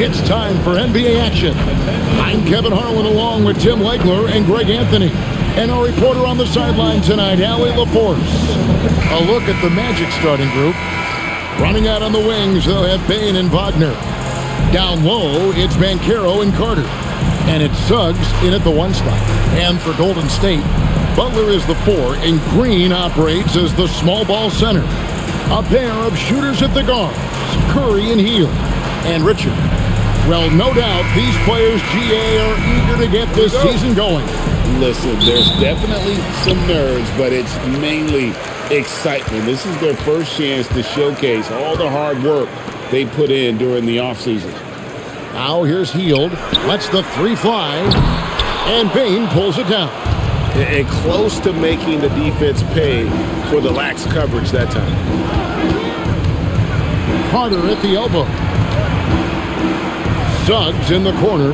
It's time for NBA action. I'm Kevin Harlan along with Tim Legler and Greg Anthony. And our reporter on the sideline tonight, Allie LaForce. A look at the Magic starting group. Running out on the wings, they'll have Bane and Wagner. Down low, it's Banchero and Carter. And it's Suggs in at the 1 spot. And for Golden State, Butler is the 4 and Green operates as the small ball center. A pair of shooters at the guards, Curry and Hield. And Richard. Well, no doubt these players, GA, are eager to get this season going. Listen, there's definitely some nerves, but it's mainly excitement. This is their first chance to showcase all the hard work they put in during the offseason. Now here's Hield. Lets the 3 fly. And Bane pulls it down. And close to making the defense pay for the lax coverage that time. Carter at the elbow. Suggs in the corner.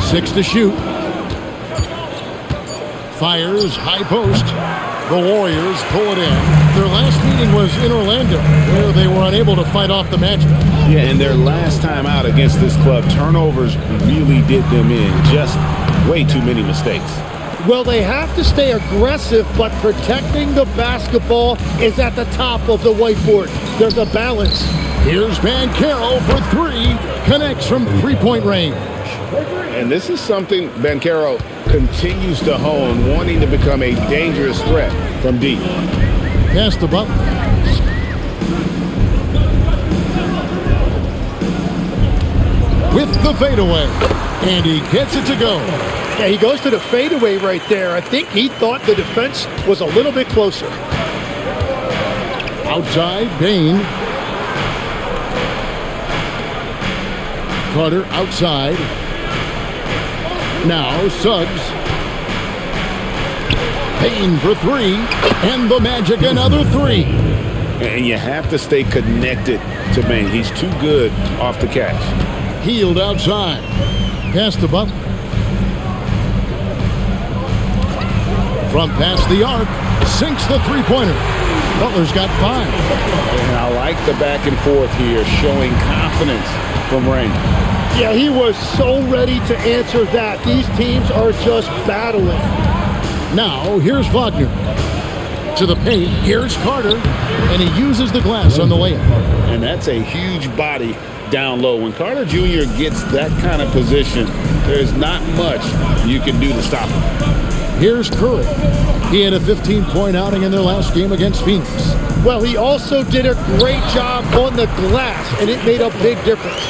6 to shoot. Fires, high post. The Warriors pull it in. Their last meeting was in Orlando, where they were unable to fight off the Magic. Yeah, and their last time out against this club, turnovers really did them in. Just way too many mistakes. Well, they have to stay aggressive, but protecting the basketball is at the top of the whiteboard. There's a balance. Here's Banchero for 3. Connects from three-point range. And this is something Banchero continues to hone, wanting to become a dangerous threat from deep. Pass to Butler. With the fadeaway. And he gets it to go. Yeah, he goes to the fadeaway right there. I think he thought the defense was a little bit closer. Outside, Bane. Carter outside. Now Suggs. Bane for 3. And the Magic another 3. And you have to stay connected to Bane. He's too good off the catch. Hield outside. Pass to Butler. From past the arc. Sinks the three-pointer. Butler's got 5. And I like the back and forth here, showing confidence from Rain. Yeah, he was so ready to answer that. These teams are just battling. Now, here's Wagner. To the paint, here's Carter. And he uses the glass on the layup. And that's a huge body down low. When Carter Jr. gets that kind of position, there's not much you can do to stop him. Here's Curry. He had a 15-point outing in their last game against Phoenix. Well, he also did a great job on the glass, and it made a big difference.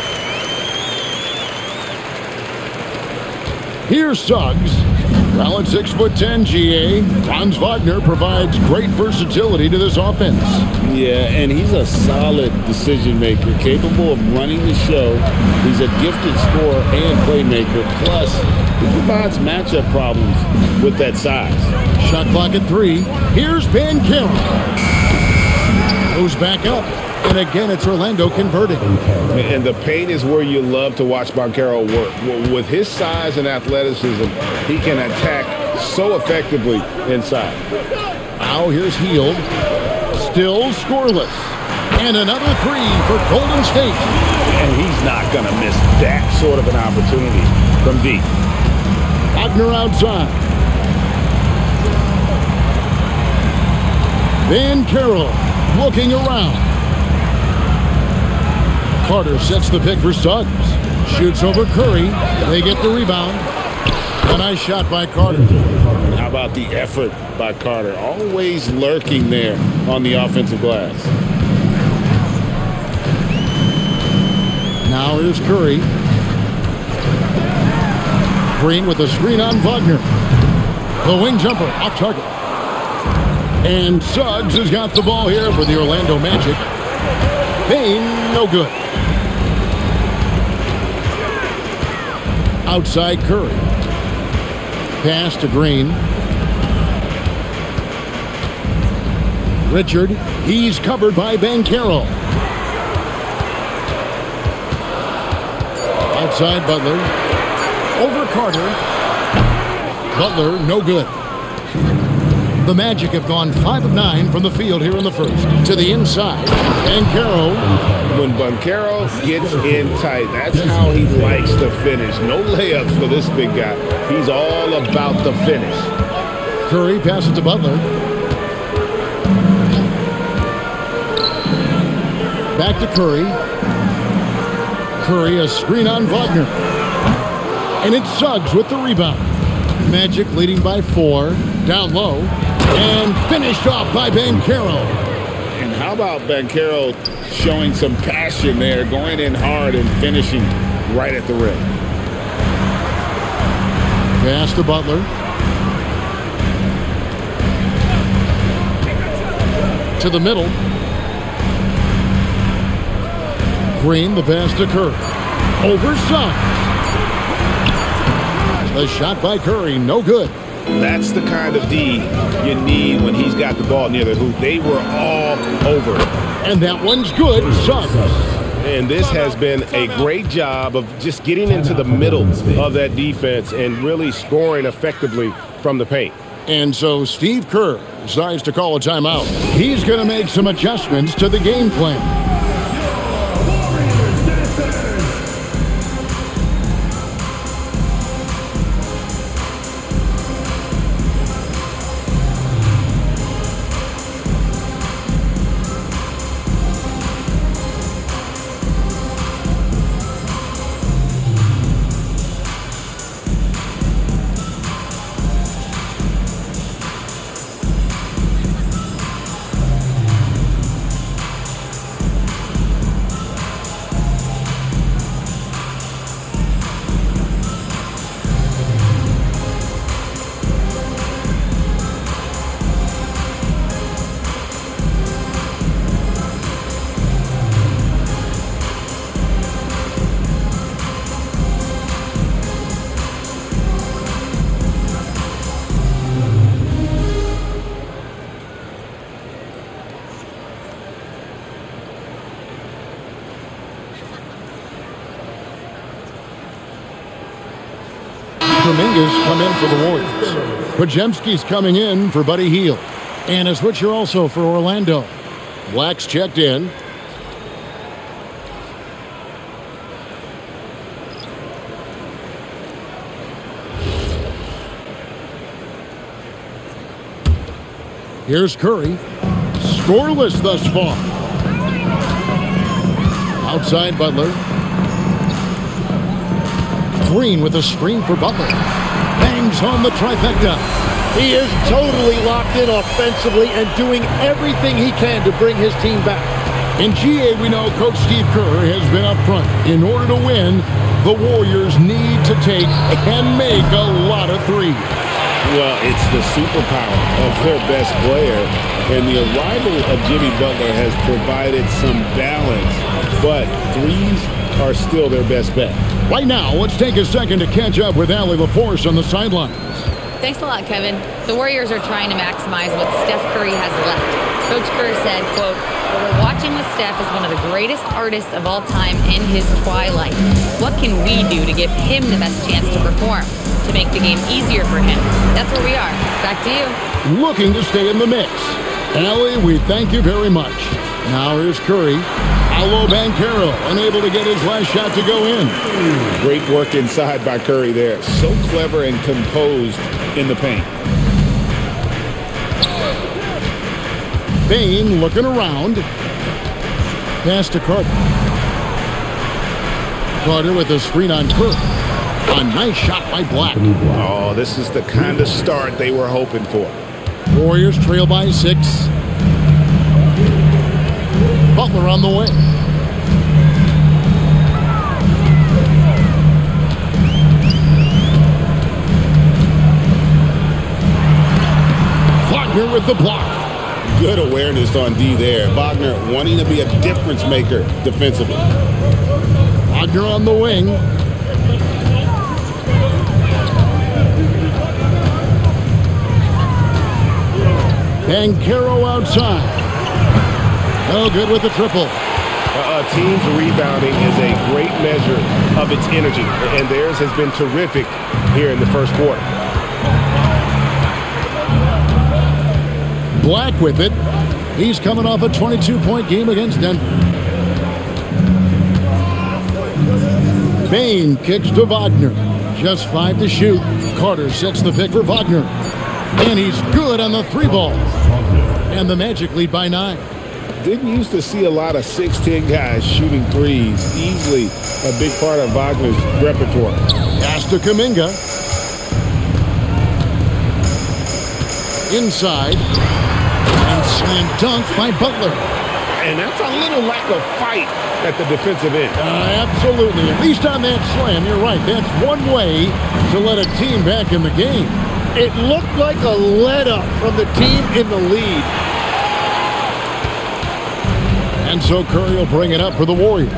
Here's Suggs. Well, at 6'10", GA, Franz Wagner provides great versatility to this offense. Yeah, and he's a solid decision maker, capable of running the show. He's a gifted scorer and playmaker. Plus, he provides matchup problems with that size. Shot clock at 3. Here's Banchero. Goes back up. And again, it's Orlando converting. And the paint is where you love to watch Banchero work. With his size and athleticism, he can attack so effectively inside. Now here's Hield. Still scoreless. And another 3 for Golden State. And he's not going to miss that sort of an opportunity from deep. Wagner outside. Banchero looking around. Carter sets the pick for Suggs. Shoots over Curry. They get the rebound. A nice shot by Carter. How about the effort by Carter? Always lurking there on the offensive glass. Now here's Curry. Green with a screen on Wagner. The wing jumper off target. And Suggs has got the ball here for the Orlando Magic. Bane, no good. Outside Curry. Pass to Green. Richard, he's covered by Banchero. Outside Butler. Over Carter. Butler, no good. The Magic have gone 5 of 9 from the field here in the first. To the inside, Banchero. When Banchero gets in tight, that's how he likes to finish. No layups for this big guy. He's all about the finish. Curry passes to Butler. Back to Curry. Curry, a screen on Wagner. And it's Suggs with the rebound. Magic leading by 4. Down low. And finished off by Banchero. And how about Banchero showing some passion there, going in hard and finishing right at the rim. Pass to Butler. To the middle. Green, the pass to Curry. Over Suggs. The shot by Curry, no good. That's the kind of D you need when he's got the ball near the hoop. They were all over it. And that one's good, Suggs. And this has been a great job of just getting into the middle of that defense and really scoring effectively from the paint. And so Steve Kerr decides to call a timeout. He's going to make some adjustments to the game plan. Dominguez come in for the Warriors. Podziemski's coming in for Buddy Hield. And a switcher also for Orlando. Black's checked in. Here's Curry. Scoreless thus far. Outside Butler. Green with a screen for Butler. Bangs on the trifecta. He is totally locked in offensively and doing everything he can to bring his team back. In GA, we know Coach Steve Kerr has been up front. In order to win, the Warriors need to take and make a lot of threes. Well, it's the superpower of their best player, and the arrival of Jimmy Butler has provided some balance, but threes are still their best bet. Right now, let's take a second to catch up with Allie LaForce on the sidelines. Thanks a lot, Kevin. The Warriors are trying to maximize what Steph Curry has left. Coach Kerr said, quote, "What we're watching with Steph is one of the greatest artists of all time in his twilight. What can we do to give him the best chance to perform, to make the game easier for him?" That's where we are. Back to you. Looking to stay in the mix. Allie, we thank you very much. Now here's Curry. Paolo Banchero, unable to get his last shot to go in. Great work inside by Curry there. So clever and composed in the paint. Bane looking around. Pass to Carter. Carter with a screen on Kerr. A nice shot by Black. Oh, this is the kind of start they were hoping for. Warriors trail by 6. Butler on the way. Wagner with the block. Good awareness on D there. Wagner wanting to be a difference maker defensively. Wagner on the wing. Banchero outside. No good with the triple. Team's rebounding is a great measure of its energy, and theirs has been terrific here in the first quarter. Black with it. He's coming off a 22-point game against Denver. Bain kicks to Wagner. Just 5 to shoot. Carter sets the pick for Wagner. And he's good on the 3-ball. And the Magic lead by 9. Didn't used to see a lot of 6'10 guys shooting threes. Easily a big part of Wagner's repertoire. Pass to Kuminga. Inside. And slam dunk by Butler. And that's a little lack of fight at the defensive end. Absolutely. At least on that slam, you're right. That's one way to let a team back in the game. It looked like a let-up from the team in the lead. And so Curry will bring it up for the Warriors.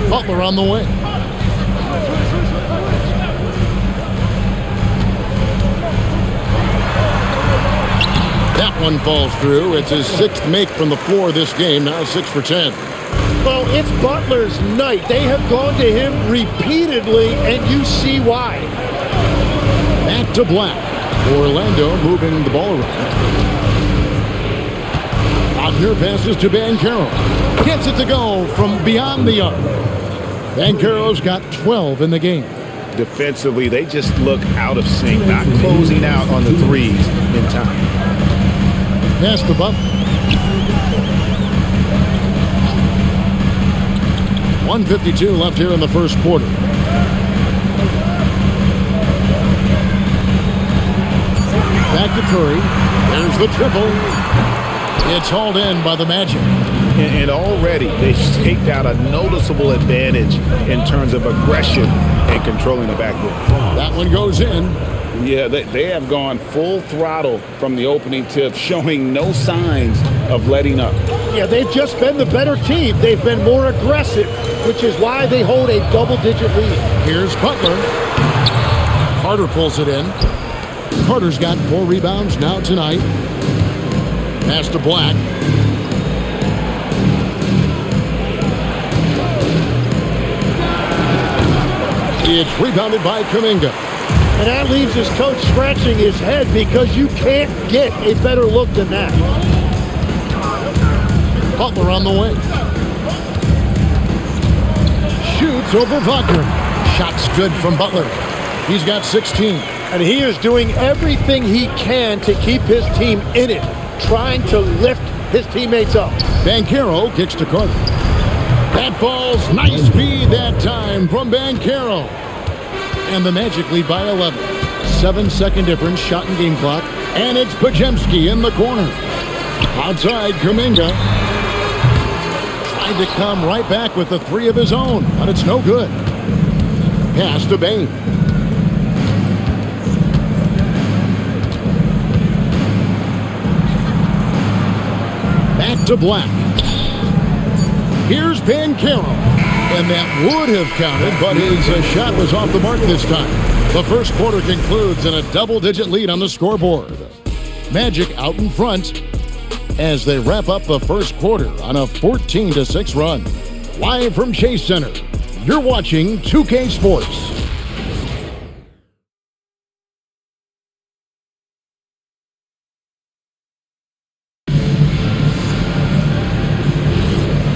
Butler on the wing. That one falls through. It's his 6th make from the floor this game. Now 6 for 10. Well, it's Butler's night. They have gone to him repeatedly, and you see why. Back to Black. Orlando moving the ball around. Wagner passes to Banchero. Gets it to go from beyond the arc. Banchero's got 12 in the game. Defensively, they just look out of sync, not closing out on the threes in time. Pass to Butler. 1:52 left here in the first quarter. Back to Curry. There's the triple. It's hauled in by the Magic. And already they've staked out a noticeable advantage in terms of aggression and controlling the backboard. That one goes in. Yeah, they have gone full throttle from the opening tip, showing no signs of letting up. Yeah, they've just been the better team. They've been more aggressive, which is why they hold a double-digit lead. Here's Butler. Carter pulls it in. Carter's got 4 rebounds now tonight. Pass to Black. It's rebounded by Kuminga. And that leaves his coach scratching his head because you can't get a better look than that. Butler on the wing. Shoots over Wagner. Shot's good from Butler. He's got 16. And he is doing everything he can to keep his team in it, trying to lift his teammates up. Banchero kicks to Carter. That falls. Nice feed that time from Banchero. And the Magic lead by 11. 7-second difference, shot and game clock. And it's Podziemski in the corner. Outside, Kuminga. Tried to come right back with the 3 of his own, but it's no good. Pass to Bain. Back to Black. Here's Banchero. And that would have counted, but his shot was off the mark this time. The first quarter concludes in a double-digit lead on the scoreboard. Magic out in front as they wrap up the first quarter on a 14-6 run. Live from Chase Center, you're watching 2K Sports.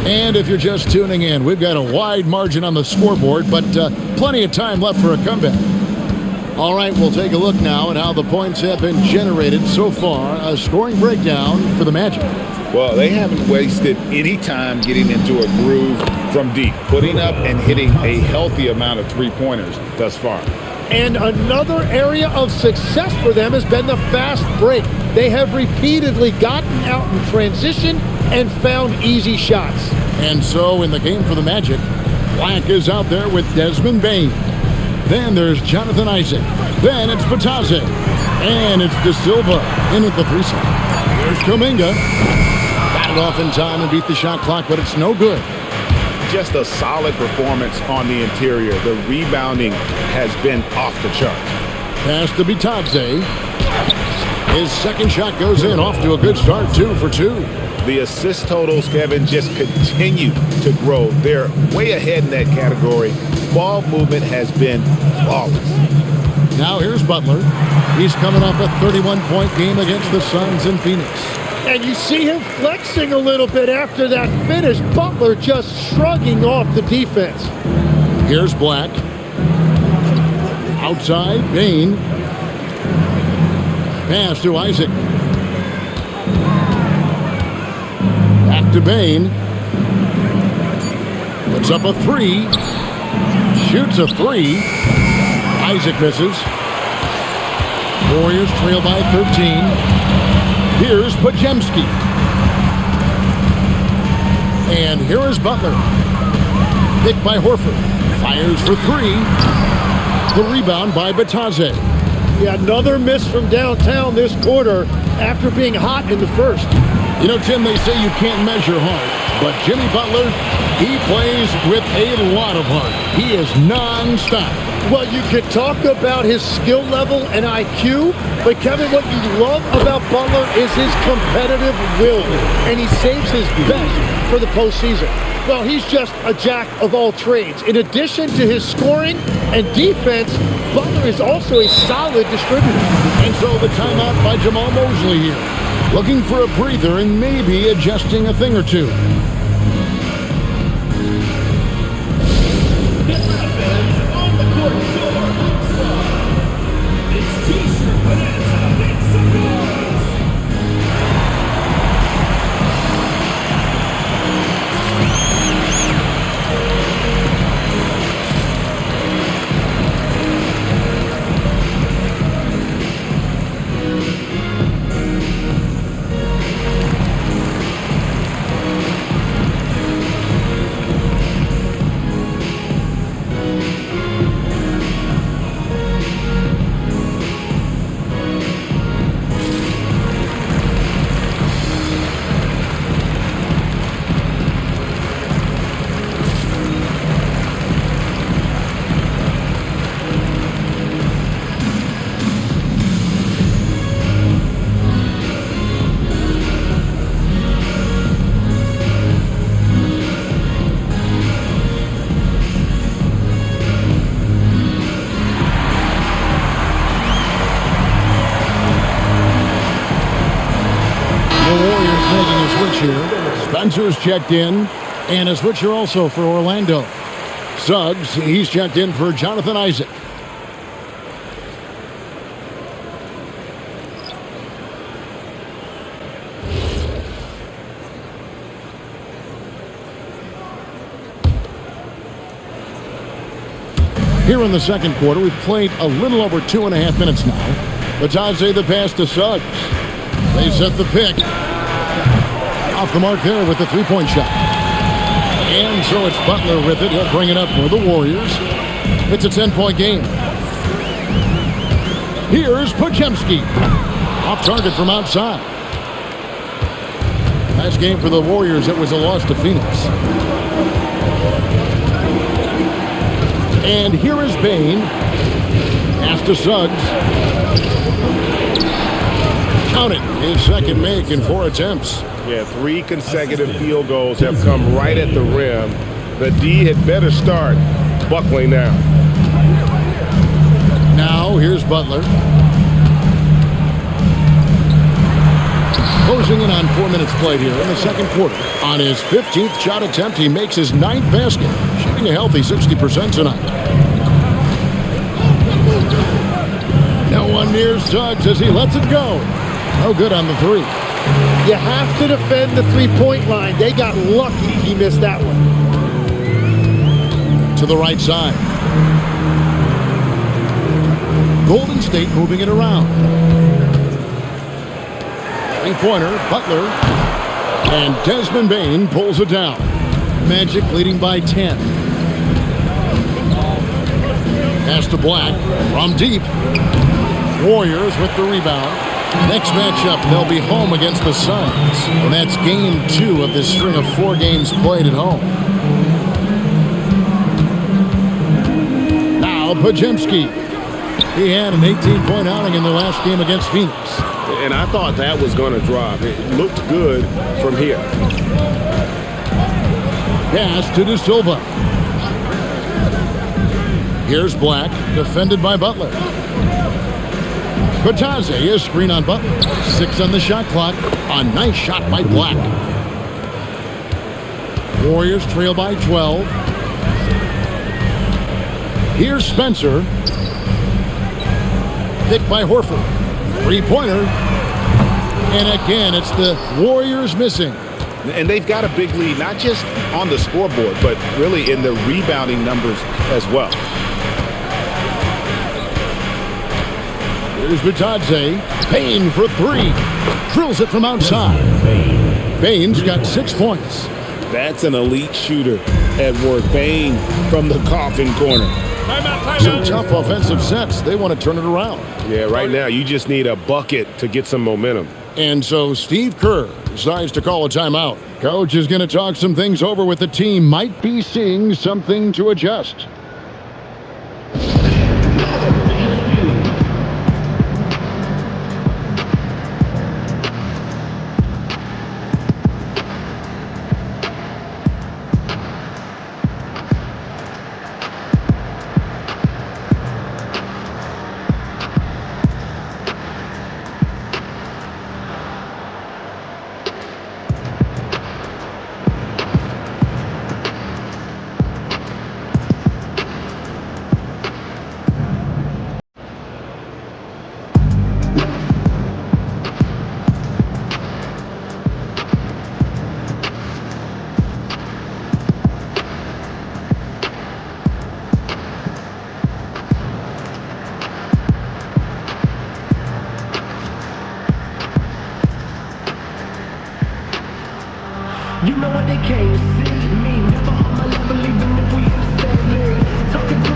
And if you're just tuning in, we've got a wide margin on the scoreboard, but plenty of time left for a comeback. All right, we'll take a look now at how the points have been generated so far. A scoring breakdown for the Magic. Well, they haven't wasted any time getting into a groove from deep, putting up and hitting a healthy amount of three-pointers thus far. And another area of success for them has been the fast break. They have repeatedly gotten out in transition and found easy shots. And so in the game for the Magic, Black is out there with Desmond Bain. Then there's Jonathan Isaac. Then it's Batadze. And it's De Silva in at the 3 slot. Here's Kuminga. Got it off in time and beat the shot clock, but it's no good. Just a solid performance on the interior. The rebounding has been off the charts. Pass to Batadze. His second shot goes in, off to a good start, 2 for 2. The assist totals, Kevin, just continue to grow. They're way ahead in that category. Ball movement has been flawless. Now here's Butler. He's coming off a 31-point game against the Suns in Phoenix. And you see him flexing a little bit after that finish. Butler just shrugging off the defense. Here's Black. Outside, Bane. Pass to Isaac. Back to Bane. Puts up a three. Shoots a three. Isaac misses. Warriors trail by 13. Here's Podziemski. And here is Butler. Picked by Horford. Fires for three. The rebound by Batadze. Yeah, another miss from downtown this quarter after being hot in the first. You know, Tim, they say you can't measure heart, but Jimmy Butler, he plays with a lot of heart. He is non-stop. Well, you could talk about his skill level and IQ, but Kevin, what you love about Butler is his competitive will, and he saves his best for the postseason. Well, he's just a jack of all trades. In addition to his scoring and defense, Butler is also a solid distributor. And so the timeout by Jamal Mosley here. Looking for a breather and maybe adjusting a thing or two. Spencer's checked in, and a switcher also for Orlando. Suggs, he's checked in for Jonathan Isaac. Here in the second quarter, we've played a little over 2.5 minutes now. Batadze the pass to Suggs. They set the pick. Off the mark there with the three-point shot. And so it's Butler with it. He'll bring it up for the Warriors. It's a 10-point game. Here's Podziemski. Off target from outside. Last game for the Warriors, it was a loss to Phoenix. And here is Bane. Pass to Suggs. Count it. His second make in 4 attempts. Yeah, 3 consecutive field goals have come right at the rim. The D had better start buckling now. Now, here's Butler. Closing in on 4 minutes played here in the second quarter. On his 15th shot attempt, he makes his 9th basket, shooting a healthy 60% tonight. No one near Suggs as he lets it go. No good on the three. You have to defend the three-point line. They got lucky he missed that one. To the right side. Golden State moving it around. Three-pointer, Butler. And Desmond Bane pulls it down. Magic leading by 10. Pass to Black from deep. Warriors with the rebound. Next matchup, they'll be home against the Suns. And that's game 2 of this string of 4 games played at home. Now, Podziemski. He had an 18-point outing in the last game against Phoenix. And I thought that was going to drop. It looked good from here. Pass to De Silva. Here's Black, defended by Butler. Batadze is screen on Butler. 6 on the shot clock. A nice shot by Black. Warriors trail by 12. Here's Spencer. Picked by Horford. Three-pointer. And again, it's the Warriors missing. And they've got a big lead, not just on the scoreboard, but really in the rebounding numbers as well. Here's Batadze. Payne for 3. Drills it from outside. Payne's got 6 points. That's an elite shooter at work. Bane from the coffin corner. Some tough offensive sets. They want to turn it around. Yeah, right now you just need a bucket to get some momentum. And so Steve Kerr decides to call a timeout. Coach is going to talk some things over with the team. Might be seeing something to adjust. You know what they can't see me. Never on my level, even if we in the same league. Talking to a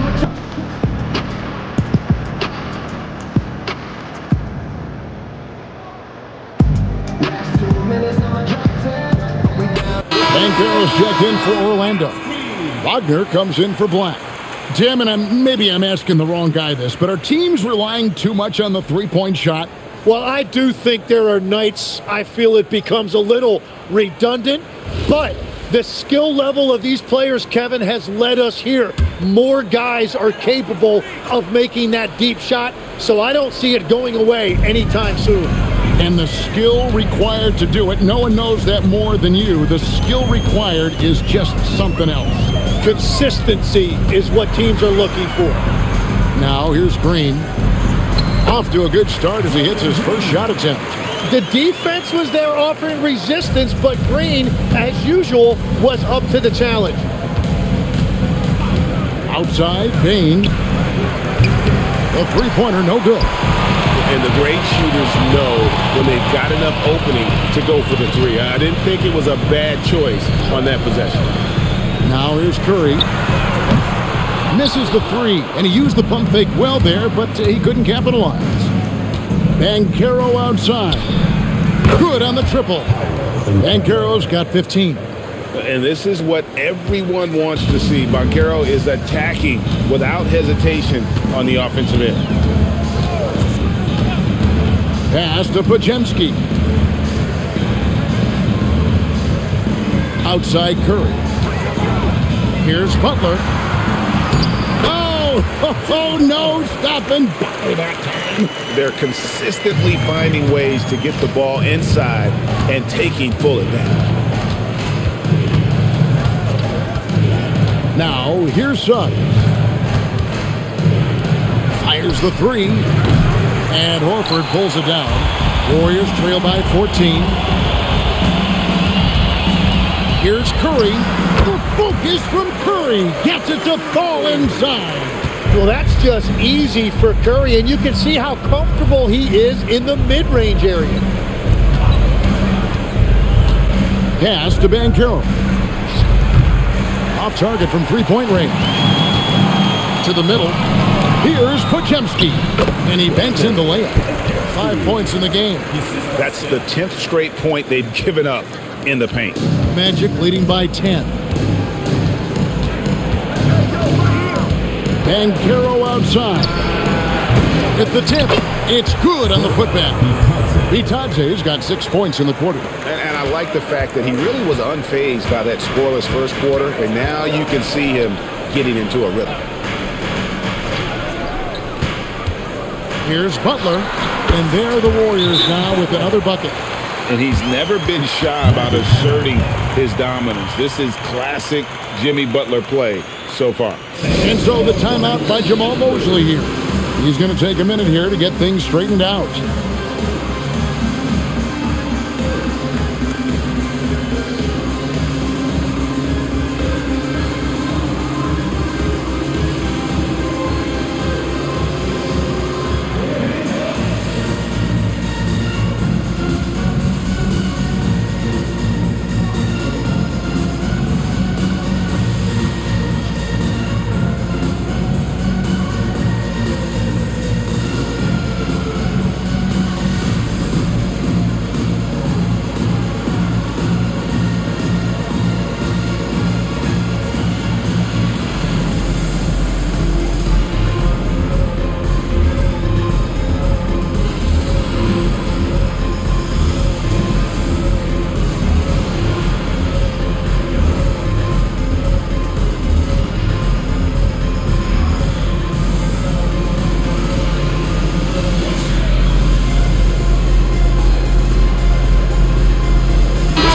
last 2 minutes on my drop 10. We down. Banchero's checked in for Orlando. Wagner comes in for Black. Tim, and maybe I'm asking the wrong guy this, but are teams relying too much on the three-point shot? Well, I do think there are nights I feel it becomes a little redundant, but the skill level of these players, Kevin, has led us here. More guys are capable of making that deep shot, so I don't see it going away anytime soon. And the skill required to do it, no one knows that more than you. The skill required is just something else. Consistency is what teams are looking for. Now, here's Green. Off to a good start as he hits his first shot attempt. The defense was there offering resistance, but Green, as usual, was up to the challenge. Outside, Payne. A three-pointer, no good. And the great shooters know when they've got enough opening to go for the three. I didn't think it was a bad choice on that possession. Now here's Curry. Misses the three, and he used the pump fake well there, but he couldn't capitalize. Banchero outside. Good on the triple. Banchero's got 15. And this is what everyone wants to see. Banchero is attacking without hesitation on the offensive end. Pass to Podziemski. Outside Curry. Here's Butler. Oh, no, stopping by that time. They're consistently finding ways to get the ball inside and taking full advantage. Now, here's Suggs. Fires the three. And Horford pulls it down. Warriors trail by 14. Here's Curry. The focus from Curry gets it to fall inside. Well, that's just easy for Curry, and you can see how comfortable he is in the mid-range area. Pass to Banchero. Off target from three-point range. To the middle. Here's Podziemski. And he banks in the layup. 5 points in the game. That's the 10th straight point they've given up in the paint. Magic leading by 10. Banchero outside. At the tip. It's good on the putback. Bitadze's got 6 points in the quarter. And I like the fact that he really was unfazed by that scoreless first quarter, and now you can see him getting into a rhythm. Here's Butler, and there are the Warriors now with another bucket. And he's never been shy about asserting his dominance. This is classic Jimmy Butler play so far. And so the timeout by Jamal Mosley here. He's going to take a minute here to get things straightened out.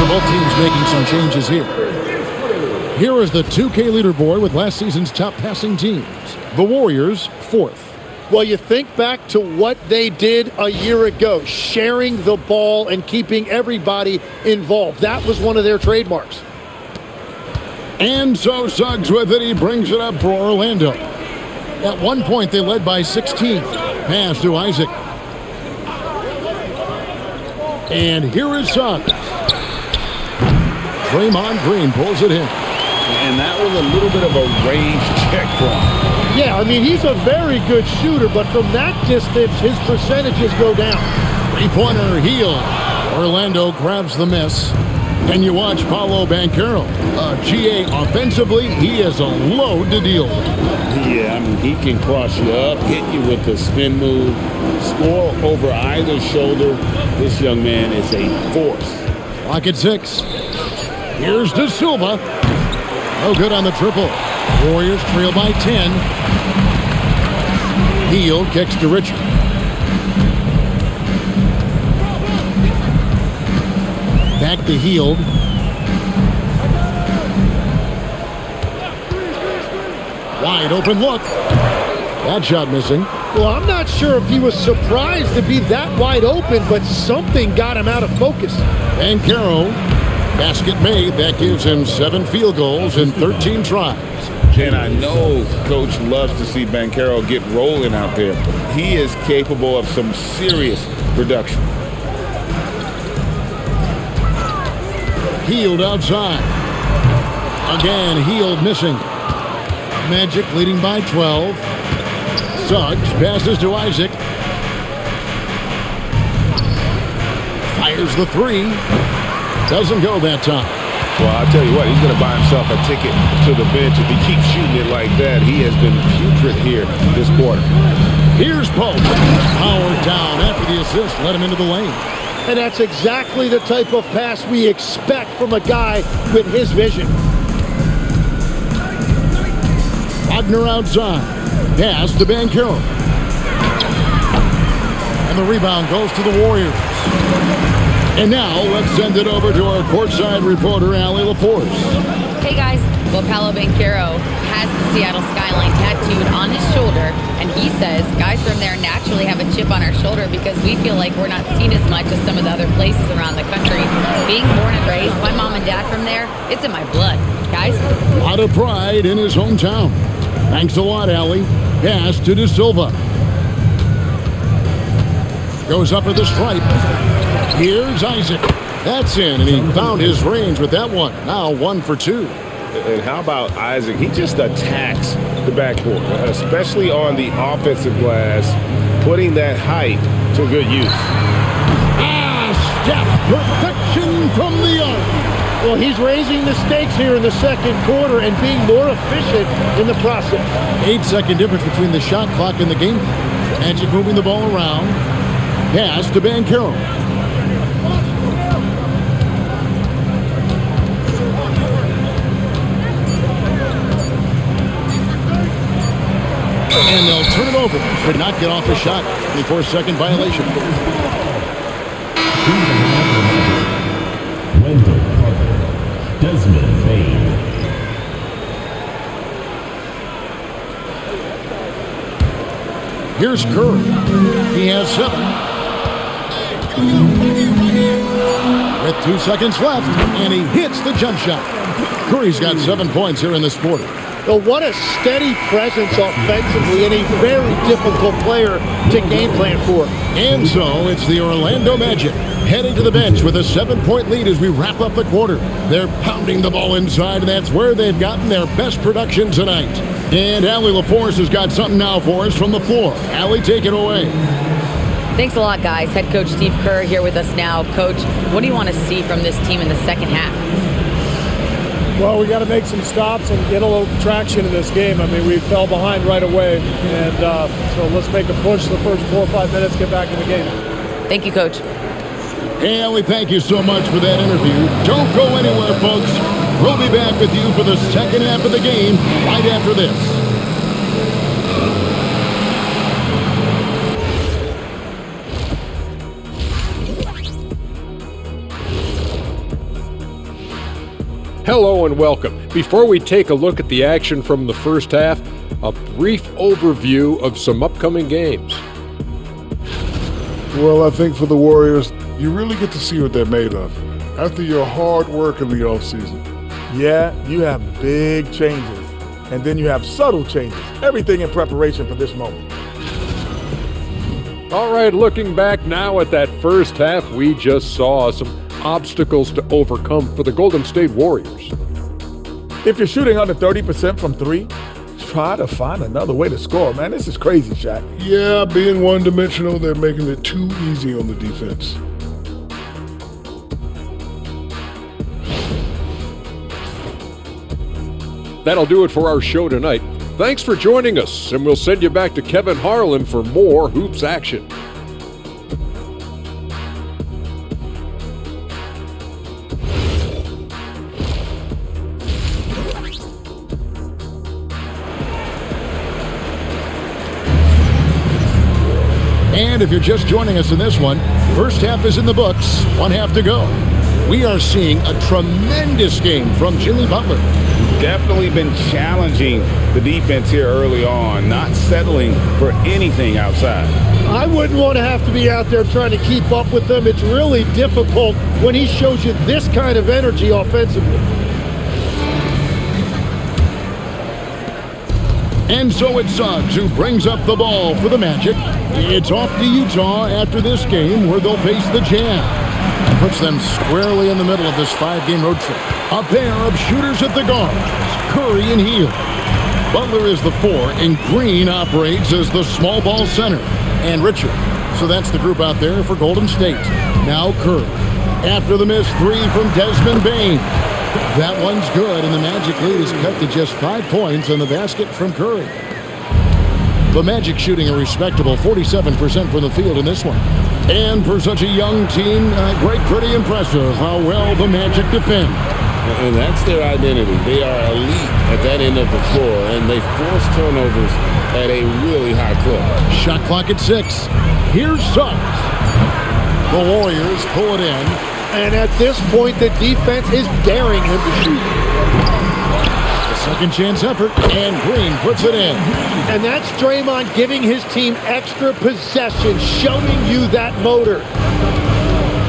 Both teams making some changes here. Here is the 2K leaderboard with last season's top passing teams. The Warriors, 4th. Well, you think back to what they did a year ago, sharing the ball and keeping everybody involved. That was one of their trademarks. And so Suggs with it. He brings it up for Orlando. At one point, they led by 16. Pass to Isaac. And here is Suggs. Draymond Green pulls it in. And that was a little bit of a range check for him. Yeah, I mean, he's a very good shooter, but from that distance, his percentages go down. Three-pointer heel. Orlando grabs the miss. And you watch Paolo Banchero. GA offensively, he is a load to deal with. Yeah, I mean, he can cross you up, hit you with the spin move, score over either shoulder. This young man is a force. Clock at 6. Here's De Silva. No good on the triple. Warriors trail by 10. Hield kicks to Richard. Back to Hield. Wide open look. That shot missing. Well, I'm not sure if he was surprised to be that wide open, but something got him out of focus. Banchero. Basket made. That gives him 7 field goals in 13 tries. And I know Coach loves to see Banchero get rolling out there. He is capable of some serious production. Hield outside. Again, Hield missing. Magic leading by 12. Suggs passes to Isaac. Fires the 3. Doesn't go that time. Well, I'll tell you what, he's going to buy himself a ticket to the bench if he keeps shooting it like that. He has been putrid here this quarter. Here's Pope. Powered down after the assist. Let him into the lane. And that's exactly the type of pass we expect from a guy with his vision. Wagner outside. Pass to Banchero. And the rebound goes to the Warriors. And now, let's send it over to our courtside reporter, Allie LaForce. Hey guys, well, Paolo Banchero has the Seattle skyline tattooed on his shoulder, and he says guys from there naturally have a chip on our shoulder because we feel like we're not seen as much as some of the other places around the country. Being born and raised, my mom and dad from there, it's in my blood. Guys? A lot of pride in his hometown. Thanks a lot, Allie. Pass to De Silva. Goes up at the stripe. Here's Isaac. That's in, and he found his range with that one. Now 1 for 2. And how about Isaac? He just attacks the backboard, especially on the offensive glass, putting that height to good use. Steph, perfection from the arc. Well, he's raising the stakes here in the second quarter and being more efficient in the process. 8-second difference between the shot clock and the game clock. Magic moving the ball around. Pass to Banchero. And they'll turn it over. Could not get off a shot. 24-second violation. Wendell Carter, Desmond Bain. Here's Curry. He has 7. With 2 seconds left, and he hits the jump shot. Curry's got 7 points here in this quarter. But what a steady presence offensively and a very difficult player to game plan for. And so it's the Orlando Magic heading to the bench with a 7-point lead as we wrap up the quarter. They're pounding the ball inside, and that's where they've gotten their best production tonight. And Allie LaForce has got something now for us from the floor. Allie, take it away. Thanks a lot, guys. Head coach Steve Kerr here with us now. Coach, what do you want to see from this team in the second half? Well, we got to make some stops and get a little traction in this game. I mean, we fell behind right away, and so let's make a push the first 4 or 5 minutes, get back in the game. Thank you, Coach. Hey, Allie, thank you so much for that interview. Don't go anywhere, folks. We'll be back with you for the second half of the game right after this. Hello and welcome. Before we take a look at the action from the first half, a brief overview of some upcoming games. Well, I think for the Warriors, you really get to see what they're made of after your hard work in the offseason. Yeah, you have big changes, and then you have subtle changes. Everything in preparation for this moment. All right, looking back now at that first half, we just saw some obstacles to overcome for the Golden State Warriors. If you're shooting under 30% from 3, try to find another way to score, man. This is crazy, Shaq. Yeah, being one-dimensional, they're making it too easy on the defense. That'll do it for our show tonight. Thanks for joining us, and we'll send you back to Kevin Harlan for more Hoops action. And if you're just joining us in this one, first half is in the books, 1 half to go. We are seeing a tremendous game from Jimmy Butler. Definitely been challenging the defense here early on, not settling for anything outside. I wouldn't want to have to be out there trying to keep up with them. It's really difficult when he shows you this kind of energy offensively. And so it's Suggs who brings up the ball for the Magic. It's off to Utah after this game where they'll face the Jazz. Puts them squarely in the middle of this 5-game road trip. A pair of shooters at the guards, Curry and Hield. Butler is the 4, and Green operates as the small ball center. And Richard. So that's the group out there for Golden State. Now Curry. After the missed 3 from Desmond Bain. That one's good, and the Magic lead is cut to just 5 points on the basket from Curry. The Magic shooting a respectable 47% from the field in this one. And for such a young team, pretty impressive how well the Magic defend. And that's their identity. They are elite at that end of the floor, and they force turnovers at a really high clip. Shot clock at 6. Here's Suggs. The Warriors pull it in. And at this point, the defense is daring him to shoot. A second chance effort, and Green puts it in. And that's Draymond giving his team extra possession, showing you that motor.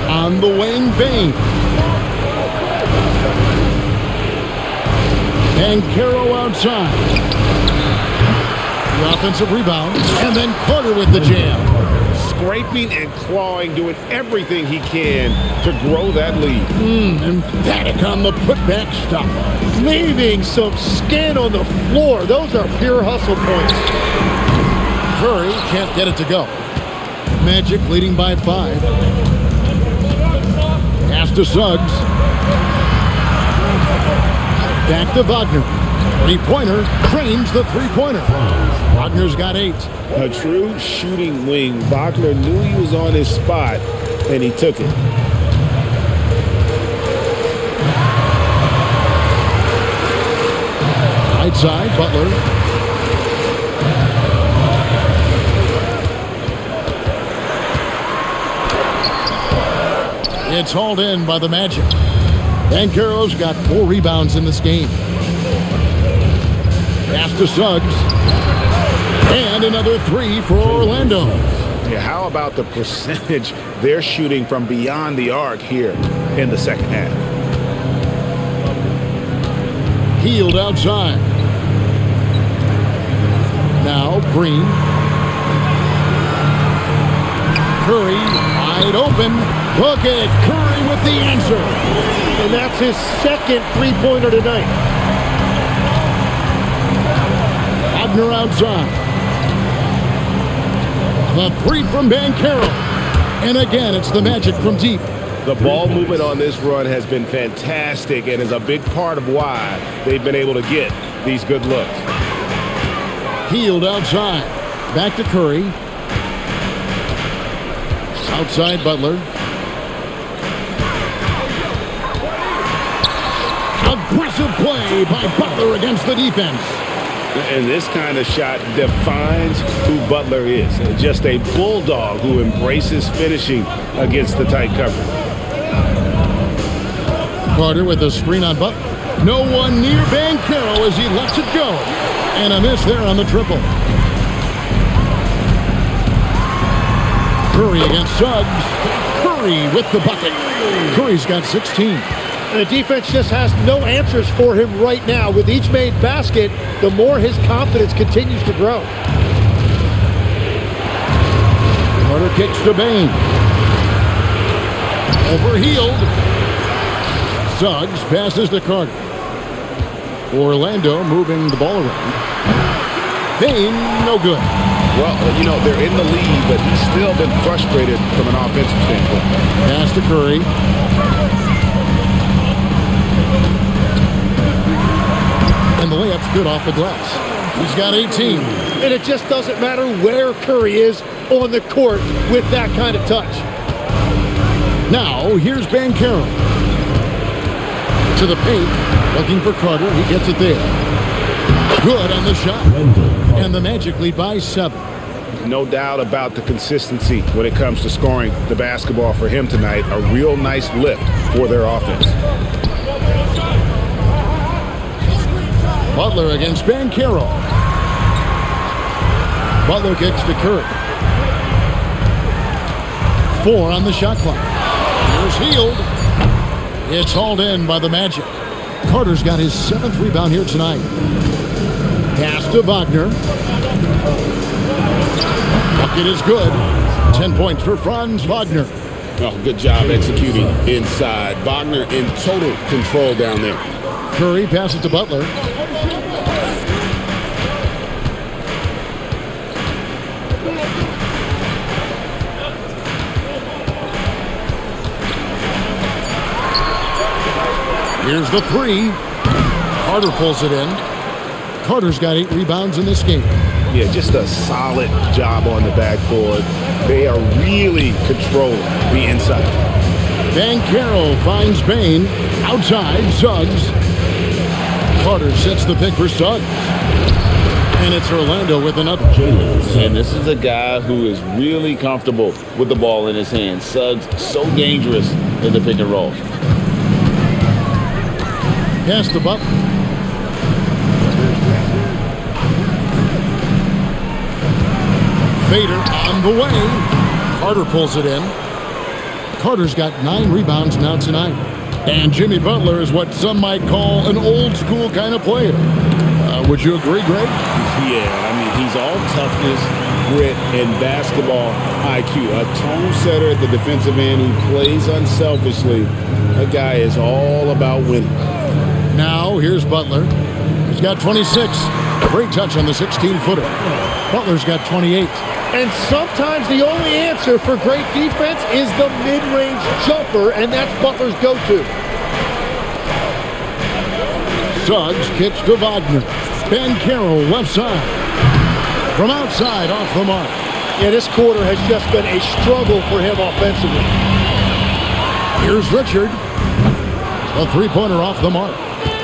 On the wing, Bain. And Caro outside. The offensive rebound, and then Carter with the jam. Scraping and clawing, doing everything he can to grow that lead. Emphatic on the putback stuff. Leaving some skin on the floor. Those are pure hustle points. Curry can't get it to go. Magic leading by 5. Pass to Suggs. Back to Wagner. Three-pointer. Drains the three-pointer. Wagner's got 8. A true shooting wing. Wagner knew he was on his spot, and he took it. Right side, Butler. It's hauled in by the Magic. Banchero's got 4 rebounds in this game. Pass to Suggs. And another 3 for Orlando. Yeah, how about the percentage they're shooting from beyond the arc here in the second half? Healed outside. Now Green. Curry wide open. Bucket. Curry with the answer. And that's his second three-pointer tonight. Wagner outside. The 3 from Banchero. And again, it's the Magic from deep. The ball movement on this run has been fantastic and is a big part of why they've been able to get these good looks. Healed outside. Back to Curry. Outside Butler. Aggressive play by Butler against the defense. And this kind of shot defines who Butler is. Just a bulldog who embraces finishing against the tight cover. Carter with a screen on Butler. No one near Banchero as he lets it go. And a miss there on the triple. Curry against Suggs. Curry with the bucket. Curry's got 16. And the defense just has no answers for him right now. With each made basket, the more his confidence continues to grow. Carter kicks to Bane. Overhealed. Suggs passes to Carter. Orlando moving the ball around. Bane, no good. Well, you know, they're in the lead, but he's still been frustrated from an offensive standpoint. Pass to Curry. And the layup's good off the glass. He's got 18. And it just doesn't matter where Curry is on the court with that kind of touch. Now, here's Banchero. To the paint. Looking for Carter. He gets it there. Good on the shot. And the Magic lead by 7. No doubt about the consistency when it comes to scoring the basketball for him tonight. A real nice lift for their offense. Butler against Banchero. Butler kicks to Curry. 4 on the shot clock. Here's Hield. It's hauled in by the Magic. Carter's got his 7th rebound here tonight. Pass to Wagner. Bucket is good. 10 points for Franz Wagner. Oh, good job executing inside. Wagner in total control down there. Curry passes to Butler. Here's the 3. Carter pulls it in. Carter's got 8 rebounds in this game. Yeah, just a solid job on the backboard. They are really controlling the inside. Banchero finds Bane. Outside, Suggs. Carter sets the pick for Suggs. And it's Orlando with another. And this is a guy who is really comfortable with the ball in his hands. Suggs, so dangerous in the pick and roll. Pass to Butler. Fader on the way. Carter pulls it in. Carter's got 9 rebounds now tonight. And Jimmy Butler is what some might call an old school kind of player. Would you agree, Greg? Yeah, I mean, he's all toughness, grit, and basketball IQ. A tone setter at the defensive end who plays unselfishly. That guy is all about winning. Now, here's Butler. He's got 26. Great touch on the 16-footer. Butler's got 28. And sometimes the only answer for great defense is the mid-range jumper, and that's Butler's go-to. Suggs kicks to Wagner. Banchero left side. From outside, off the mark. Yeah, this quarter has just been a struggle for him offensively. Here's Richard. A 3-pointer off the mark.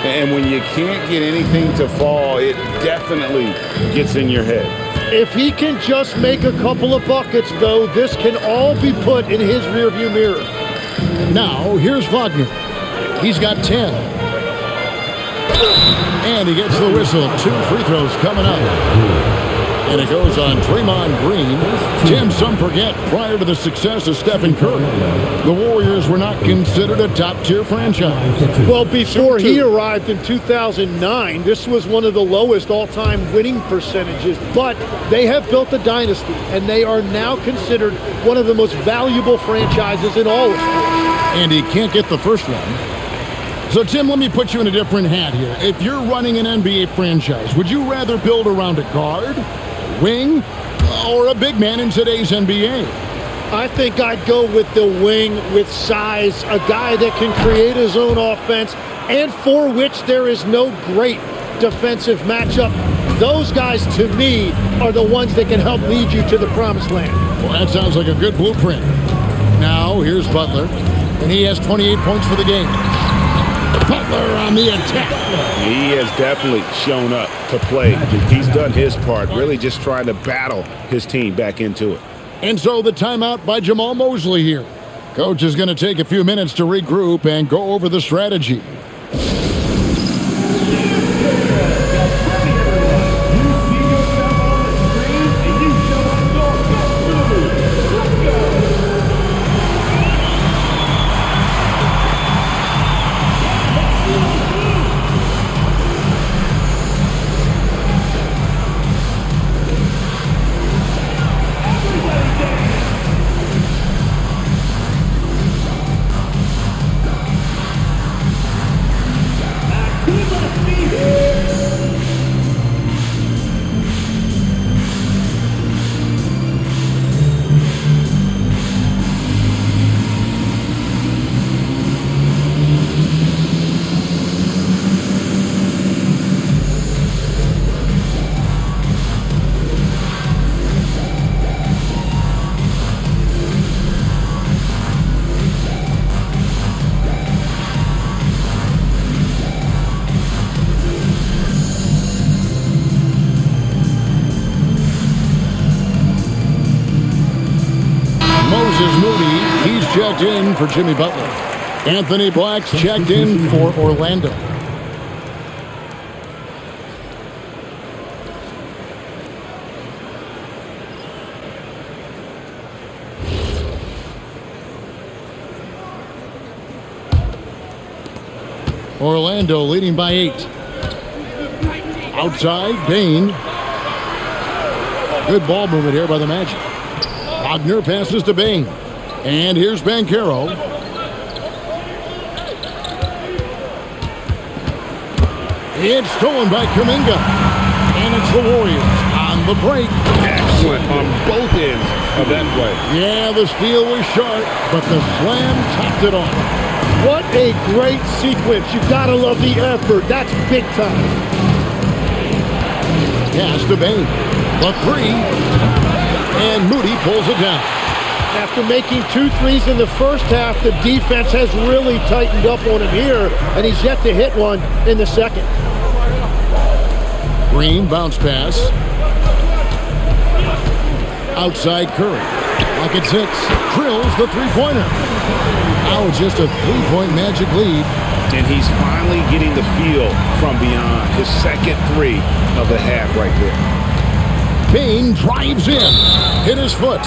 And when you can't get anything to fall, it definitely gets in your head. If he can just make a couple of buckets, though, this can all be put in his rearview mirror. Now, here's Wagner. He's got 10. And he gets the whistle. 2 free throws coming up. And it goes on Draymond Green. Tim, some forget, prior to the success of Stephen Curry, the Warriors were not considered a top-tier franchise. Well, before he arrived in 2009, this was one of the lowest all-time winning percentages, but they have built a dynasty, and they are now considered one of the most valuable franchises in all of sports. And he can't get the first one. So, Tim, let me put you in a different hat here. If you're running an NBA franchise, would you rather build around a guard, wing, or a big man in today's NBA? I think I'd go with the wing with size, a guy that can create his own offense and for which there is no great defensive matchup. Those guys, to me, are the ones that can help lead you to the promised land. Well, that sounds like a good blueprint. Now, here's Butler, and he has 28 points for the game. Butler on the attack. He has definitely shown up to play. He's done his part, really just trying to battle his team back into it. And so the timeout by Jamal Mosley here. Coach is going to take a few minutes to regroup and go over the strategy. Checked in for Jimmy Butler. Anthony Black's checked in for Orlando. Orlando leading by 8. Outside, Bane. Good ball movement here by the Magic. Wagner passes to Bane. And here's Banchero. It's stolen by Kuminga. And it's the Warriors on the break. Excellent on both ends of that play. Yeah, the steal was sharp, but the slam topped it off. What a great sequence. You've got to love the effort. That's big time. Pass to Bane. The 3. And Moody pulls it down. After making 2 threes in the first half, the defense has really tightened up on him here, and he's yet to hit one in the second. Green bounce pass. Outside Curry. Pocket 6. Drills the three-pointer. Now it's just a 3-point Magic lead. And he's finally getting the feel from beyond. His second 3 of the half right there. Bane drives in, hit his foot,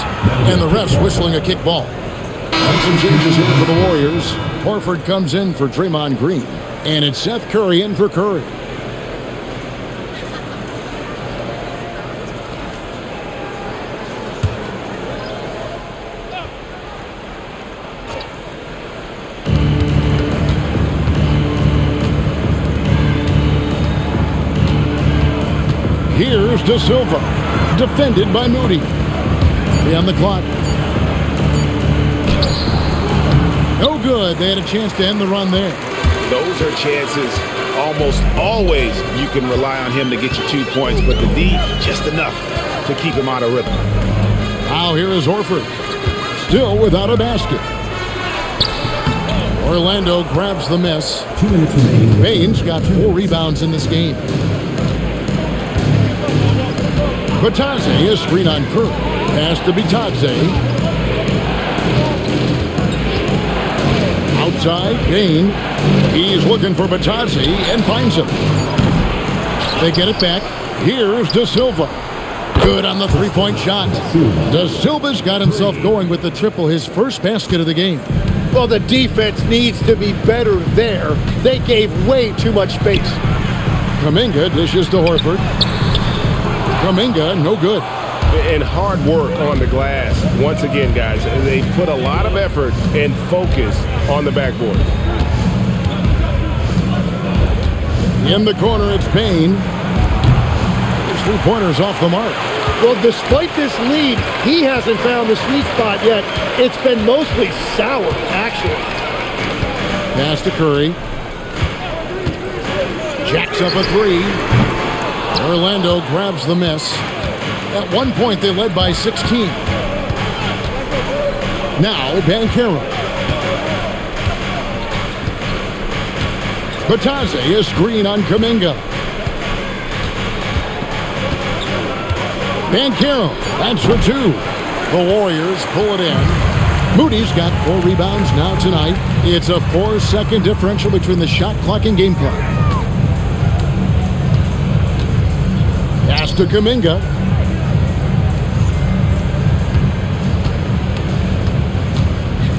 and the ref's whistling a kick ball. Some changes here for the Warriors. Horford comes in for Draymond Green, and it's Seth Curry in for Curry. Here's De Silva, defended by Moody. 3 on the clock. No good. They had a chance to end the run there. Those are chances almost always you can rely on him to get you 2 points, but the D, just enough to keep him out of rhythm. Now here is Horford, still without a basket. Orlando grabs the miss. 2 minutes remaining. Bane's got 4 rebounds in this game. Batadze is screen on Curry. Pass to Batadze. Outside, Bain. He's looking for Batazzi and finds him. They get it back. Here's De Silva. Good on the three-point shot. De Silva's got himself going with the triple, his first basket of the game. Well, the defense needs to be better there. They gave way too much space. Kuminga dishes to Horford. Kuminga, no good. And hard work on the glass. Once again, guys, they put a lot of effort and focus on the backboard. In the corner, it's Bain. His three-pointer's off the mark. Well, despite this lead, he hasn't found the sweet spot yet. It's been mostly sour, actually. Pass to Curry. Jacks up a three. Orlando grabs the miss. At one point, they led by 16. Now, Banchero. Batazzi, a screen on Kuminga. Banchero, that's for two. The Warriors pull it in. Moody's got 4 rebounds now tonight. It's a 4-second differential between the shot clock and game clock. Pass to Kuminga.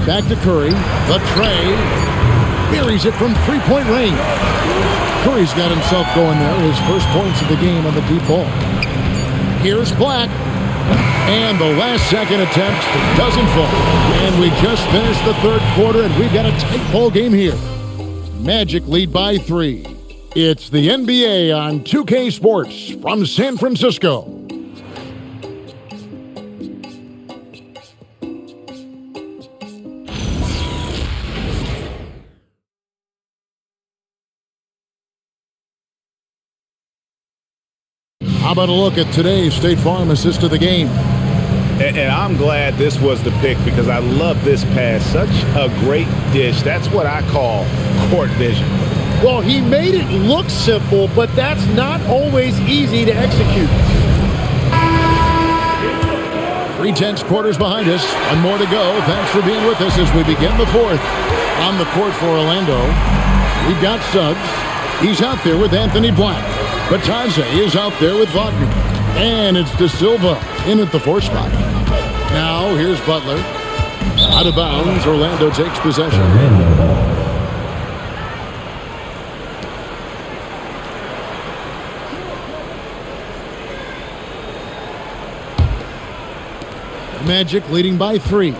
Back to Curry. The tray. Buries it from three-point range. Curry's got himself going there. His first points of the game on the deep ball. Here's Black. And the last second attempt doesn't fall. And we just finished the third quarter, and we've got a tight ball game here. Magic lead by 3. It's the NBA on 2K Sports from San Francisco. How about a look at today's State Farm assist of the game? And I'm glad this was the pick because I love this pass. Such a great dish. That's what I call court vision. Well, he made it look simple, but that's not always easy to execute. 3/10 quarters behind us. One more to go. Thanks for being with us as we begin the fourth. On the court for Orlando, we've got Suggs. He's out there with Anthony Black. Batazzi is out there with Wagner. And it's De Silva in at the 4 spot. Now, here's Butler. Out of bounds, Orlando takes possession. Magic leading by 3.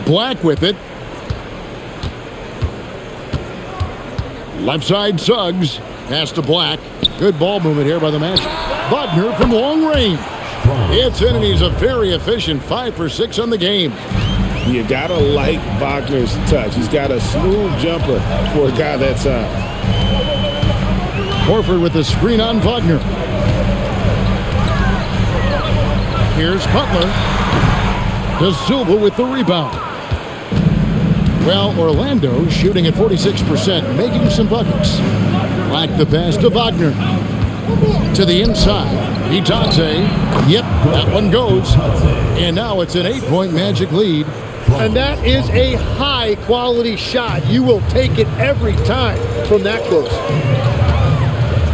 Black with it. Left side, Suggs. Pass to Black. Good ball movement here by the Magic. Wagner from long range. It's in, and he's a very efficient 5 for 6 on the game. You got to like Wagner's touch. He's got a smooth jumper for a guy that size. Horford with the screen on Wagner. Here's Butler. De Silva with the rebound. Well, Orlando shooting at 46%, making some buckets. Like the pass to Wagner. To the inside. Batazzi. Yep, that one goes. And now it's an 8-point Magic lead. And that is a high-quality shot. You will take it every time from that close.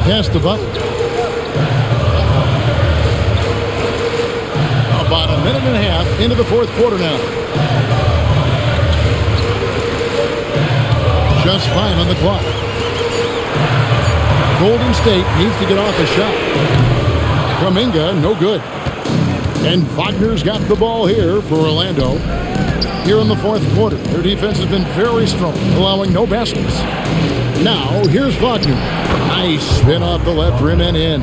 Pass to Butler. About a minute and a half into the fourth quarter now. Just 5 on the clock. Golden State needs to get off a shot. Kuminga, no good. And Wagner's got the ball here for Orlando. Here in the fourth quarter, their defense has been very strong, allowing no baskets. Now, here's Wagner. Nice spin off the left rim and in.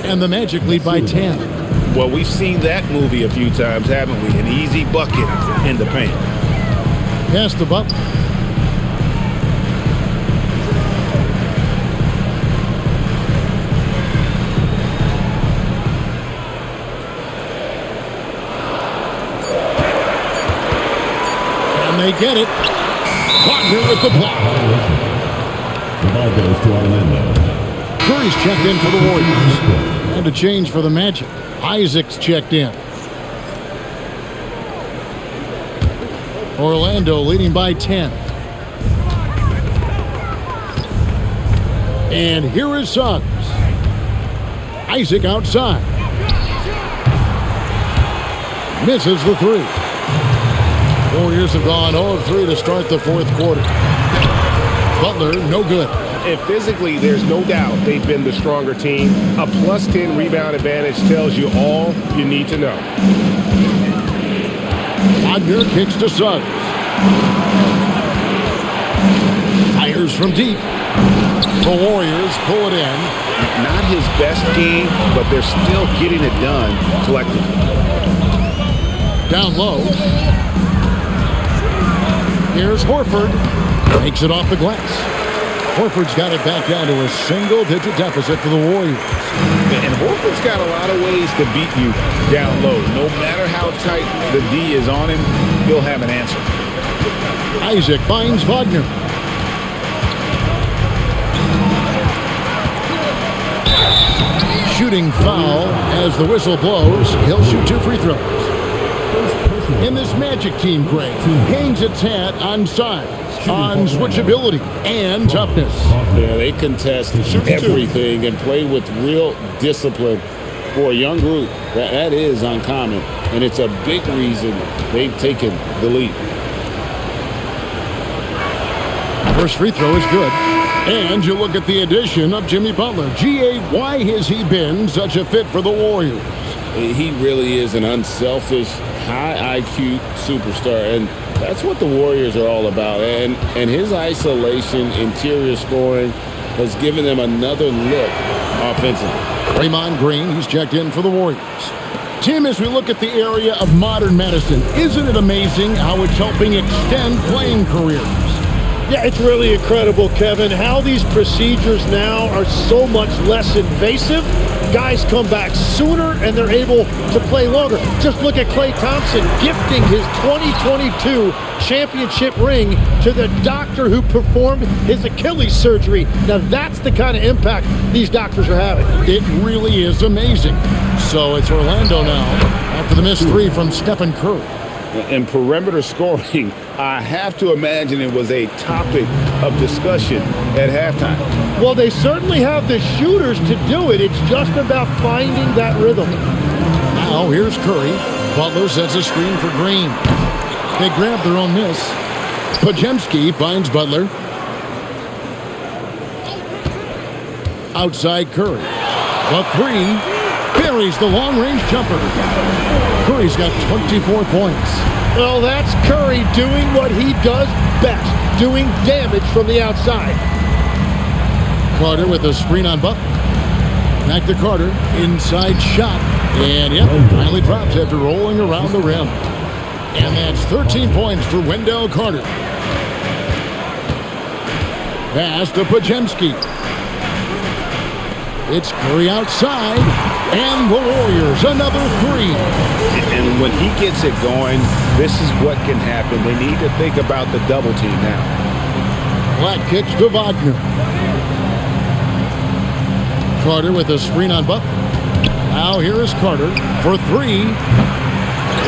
And the Magic lead by 10. Well, we've seen that movie a few times, haven't we? An easy bucket in the paint. Pass to Butler. They get it. Wagner with the block. The ball goes to Orlando. Curry's checked in for the Warriors. And a change for the Magic. Isaac's checked in. Orlando leading by 10. And here is Suggs. Isaac outside. Misses the three. Warriors have gone 0-3 to start the fourth quarter. Butler, no good. And physically, there's no doubt they've been the stronger team. A plus 10 rebound advantage tells you all you need to know. Wagner kicks to Suggs. Fires from deep. The Warriors pull it in. Not his best game, but they're still getting it done collectively. Down low. Here's Horford. Takes it off the glass. Horford's got it back down to a single-digit deficit for the Warriors. And Horford's got a lot of ways to beat you down low. No matter how tight the D is on him, he'll have an answer. Isaac finds Wagner. Shooting foul as the whistle blows. He'll shoot 2 free throws. In this Magic team, Greg, hangs its hat on size, on switchability, and toughness. Yeah, they contest everything and play with real discipline. For a young group, that is uncommon, and it's a big reason they've taken the lead. First free throw is good. And you look at the addition of Jimmy Butler. G.A., why has he been such a fit for the Warriors? He really is an unselfish, high IQ superstar, and that's what the Warriors are all about. And his isolation, interior scoring has given them another look offensively. Draymond Green, he's checked in for the Warriors. Tim, as we look at the area of modern medicine, isn't it amazing how it's helping extend playing careers? Yeah, it's really incredible, Kevin, how these procedures now are so much less invasive. Guys come back sooner and they're able to play longer. Just look at Klay Thompson gifting his 2022 championship ring to the doctor who performed his Achilles surgery. Now that's the kind of impact these doctors are having. It really is amazing. So it's Orlando now after the missed three from Stephen Curry. And perimeter scoring, I have to imagine it was a topic of discussion at halftime. Well, they certainly have the shooters to do it. It's just about finding that rhythm. Now here's Curry. Butler sets a screen for Green. They grab their own miss. Podziemski finds Butler. Outside Curry. The three. Buries the long-range jumper. Curry's got 24 points. Well, that's Curry doing what he does best, doing damage from the outside. Carter with a screen on Butler. Back to Carter. Inside shot. And, yep, finally drops after rolling around the rim. And that's 13 points for Wendell Carter. Pass to Podziemski. It's Curry outside, and the Warriors, another three. And when he gets it going, this is what can happen. They need to think about the double team now. Black kicks to Wagner. Carter with a screen on Butler. Now here is Carter for three.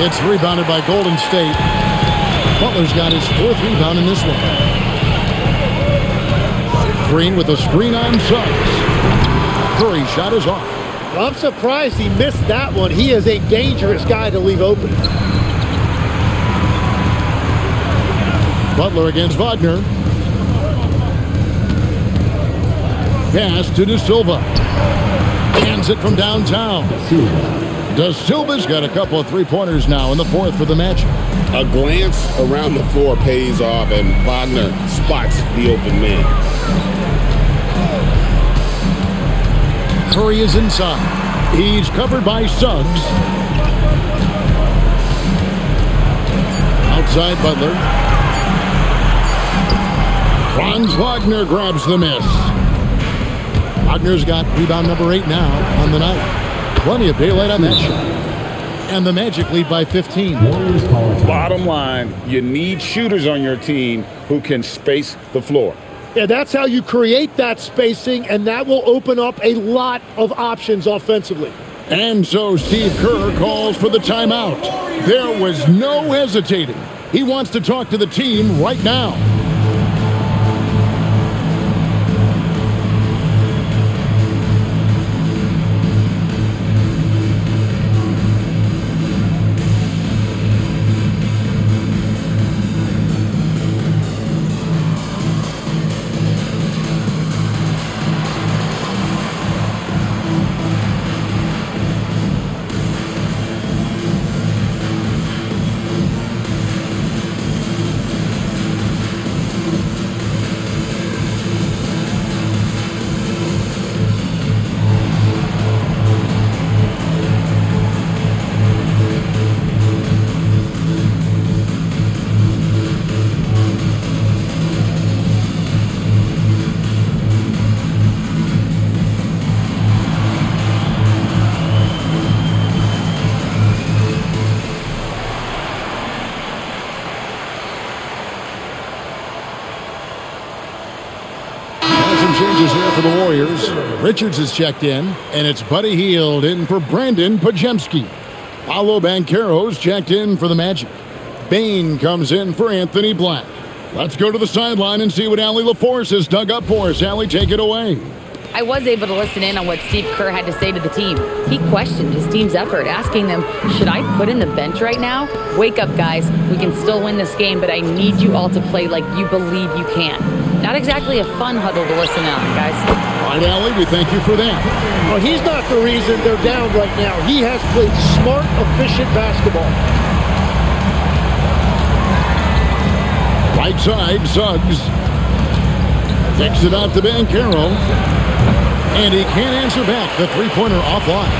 It's rebounded by Golden State. Butler's got his fourth rebound in this one. Green with a screen on Suggs. Curry shot is off. I'm surprised he missed that one. He is a dangerous guy to leave open. Butler against Wagner. Pass to De Silva. Hands it from downtown. De Silva's got a couple of three-pointers now in the fourth for the Magic. A glance around the floor pays off, and Wagner spots the open man. Curry is inside. He's covered by Suggs. Outside Butler. Franz Wagner grabs the miss. Wagner's got rebound number 8 now on the night. Plenty of daylight on that shot. And the Magic lead by 15. Bottom line, you need shooters on your team who can space the floor. Yeah, that's how you create that spacing, and that will open up a lot of options offensively. And so Steve Kerr calls for the timeout. There was no hesitating. He wants to talk to the team right now. Changes here for the Warriors. Richards has checked in, and it's Buddy Hield in for Brandon Pajemski. Paolo Banchero's checked in for the Magic. Bane comes in for Anthony Black. Let's go to the sideline and see what Allie LaForce has dug up for us. Allie, take it away. I was able to listen in on what Steve Kerr had to say to the team. He questioned his team's effort, asking them, should I put in the bench right now? Wake up, guys. We can still win this game, but I need you all to play like you believe you can. Not exactly a fun huddle to listen on, guys. All right, Allie, we thank you for that. Well, he's not the reason they're down right now. He has played smart, efficient basketball. Right side, Suggs. Kicks it out to Banchero. And he can't answer back. The three-pointer offline.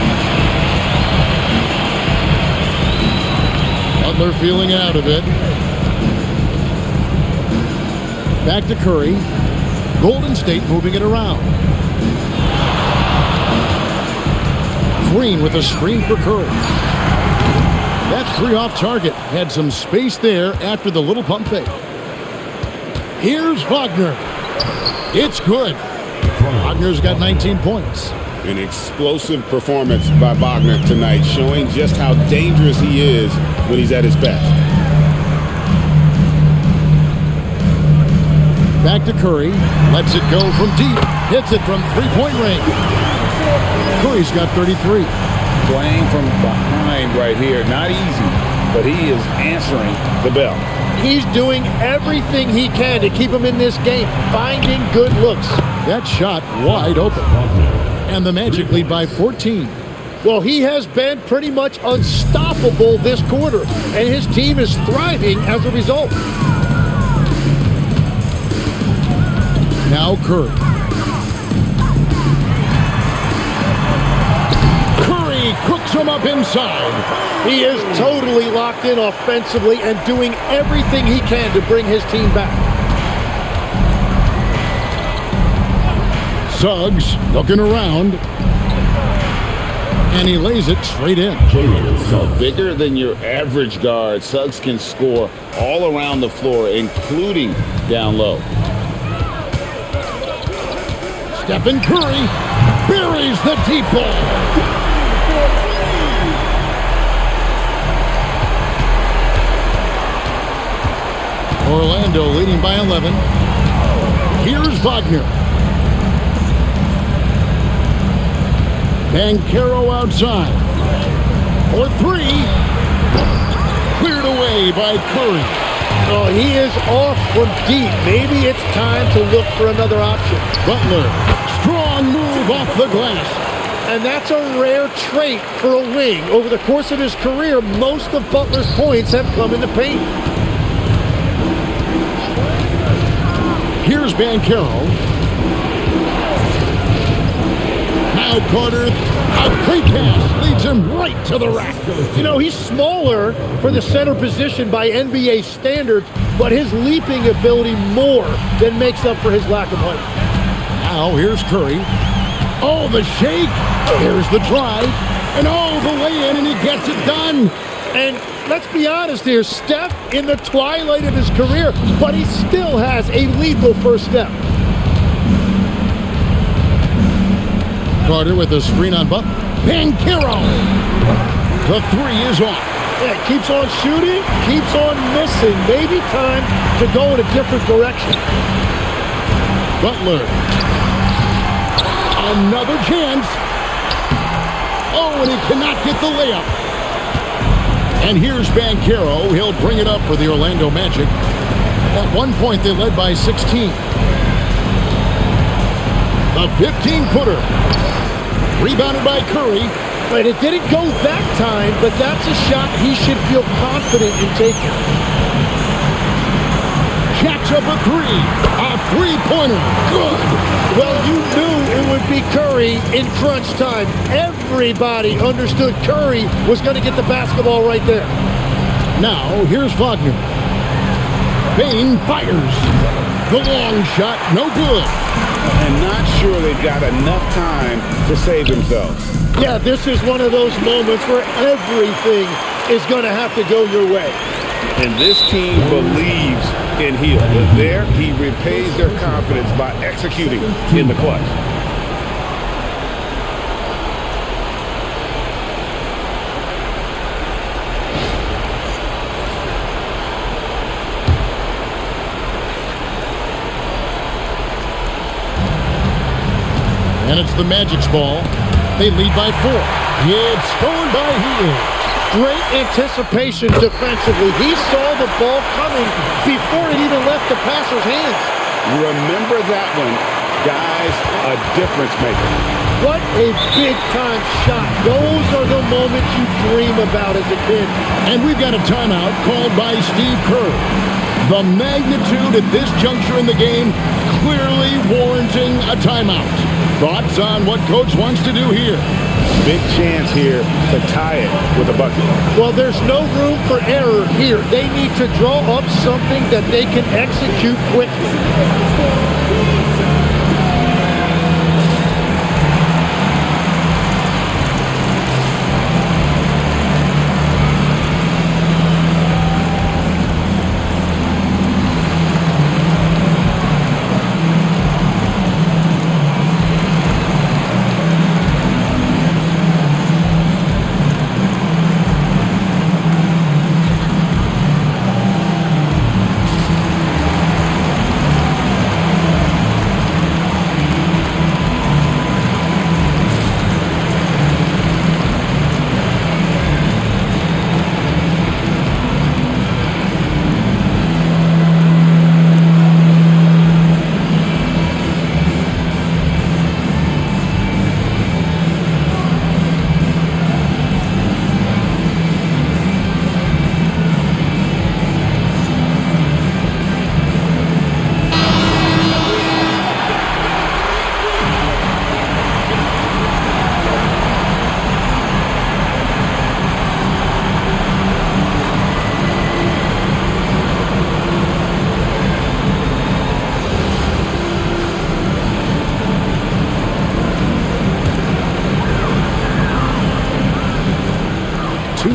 Butler feeling out of it. Back to Curry. Golden State moving it around. Green with a screen for Curry. That's three off target. Had some space there after the little pump fake. Here's Wagner. It's good. Wagner's got 19 points. An explosive performance by Wagner tonight, showing just how dangerous he is when he's at his best. Back to Curry. Lets it go from deep. Hits it from three-point range. Curry's got 33. Playing from behind right here. Not easy, but he is answering the bell. He's doing everything he can to keep him in this game, finding good looks. That shot wide open. And the Magic lead by 14. Well, he has been pretty much unstoppable this quarter, and his team is thriving as a result. Now Curry. Curry cooks him up inside. He is totally locked in offensively and doing everything he can to bring his team back. Suggs looking around. And he lays it straight in. Bigger than your average guard, Suggs can score all around the floor, including down low. Stephen Curry buries the deep ball. Orlando leading by 11. Here's Wagner. Banchero outside. For three. Cleared away by Curry. Oh, he is off from deep. Maybe it's time to look for another option. Butler, strong move off the glass. And that's a rare trait for a wing. Over the course of his career, most of Butler's points have come in the paint. Here's Banchero. Now Carter, a great pass, leads him right to the rack. You know, he's smaller for the center position by NBA standards, but his leaping ability more than makes up for his lack of height. Now here's Curry. Oh, the shake. Here's the drive. And oh, the lay-in, and he gets it done. And let's be honest here, Steph in the twilight of his career, but he still has a lethal first step. Carter with a screen on Butler. Banchero. The three is off. Yeah, keeps on shooting, keeps on missing. Maybe time to go in a different direction. Butler. Another chance. Oh, and he cannot get the layup. And here's Banchero. He'll bring it up for the Orlando Magic. At one point, they led by 16. The 15-footer. Rebounded by Curry. Right, it didn't go that time, but that's a shot he should feel confident in taking. Jacks up a three. A three-pointer. Good. Well, you knew it would be Curry in crunch time. Everybody understood Curry was going to get the basketball right there. Now, here's Wagner. Bane fires. The long shot, no good. And not sure they've got enough time to save themselves. Yeah, this is one of those moments where everything is going to have to go your way. And this team believes in Hill. But there, he repays their confidence by executing in the clutch. And it's the Magic's ball. They lead by 4. It's stolen by Hill. Great anticipation defensively. He saw the ball coming before it even left the passer's hands. Remember that one, guys, a difference maker. What a big-time shot. Those are the moments you dream about as a kid. And we've got a timeout called by Steve Kerr. The magnitude at this juncture in the game clearly warranting a timeout. Thoughts on what Coach wants to do here? Big chance here to tie it with a bucket. Well, there's no room for error here. They need to draw up something that they can execute quickly.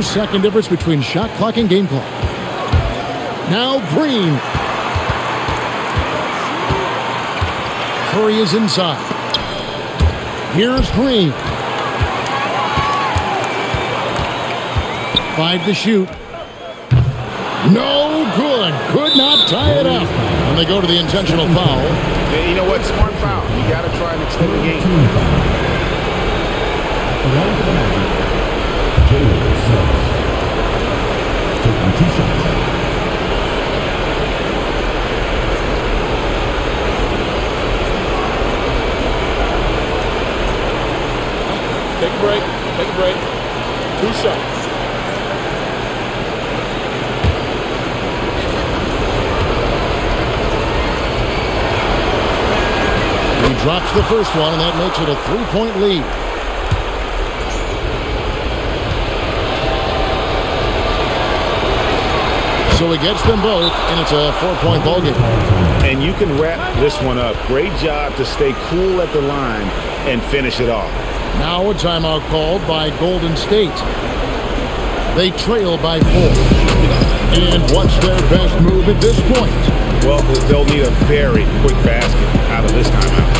Second difference between shot clock and game clock. Now Green. Curry is inside. Here's Green. 5 to shoot. No good. Could not tie it up. And they go to the intentional foul. Yeah, you know what? Smart foul. You got to try and extend the game. Taking 2 shots. Take a break. Take a break. 2 shots. He drops the first one, and that makes it a 3-point lead. So he gets them both, and it's a 4-point ball game. And you can wrap this one up. Great job to stay cool at the line and finish it off. Now a timeout called by Golden State. They trail by 4. And what's their best move at this point? Well, they'll need a very quick basket out of this timeout.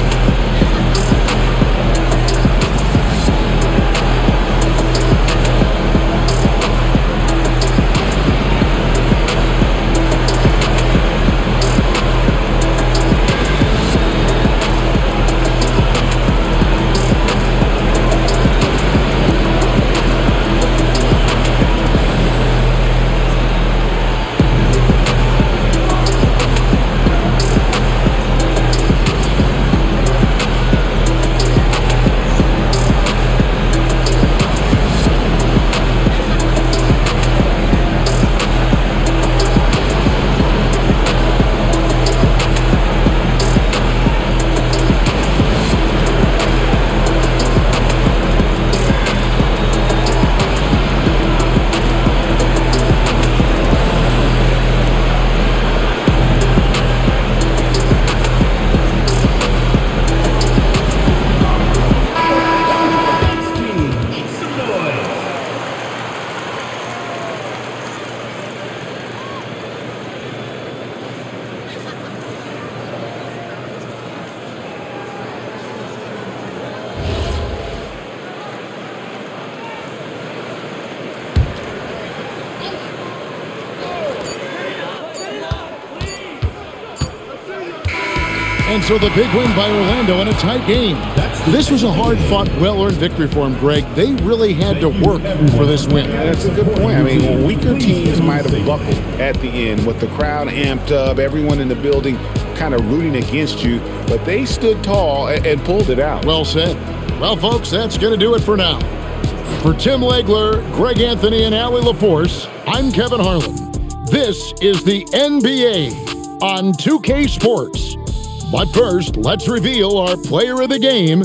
And so the big win by Orlando in a tight game. This was a hard-fought, well-earned victory for them, Greg. They really had to work for this win. That's a good point. I mean, weaker teams might have buckled at the end with the crowd amped up, everyone in the building kind of rooting against you, but they stood tall and pulled it out. Well said. Well, folks, that's going to do it for now. For Tim Legler, Greg Anthony, and Allie LaForce, I'm Kevin Harlan. This is the NBA on 2K Sports. But first, let's reveal our player of the game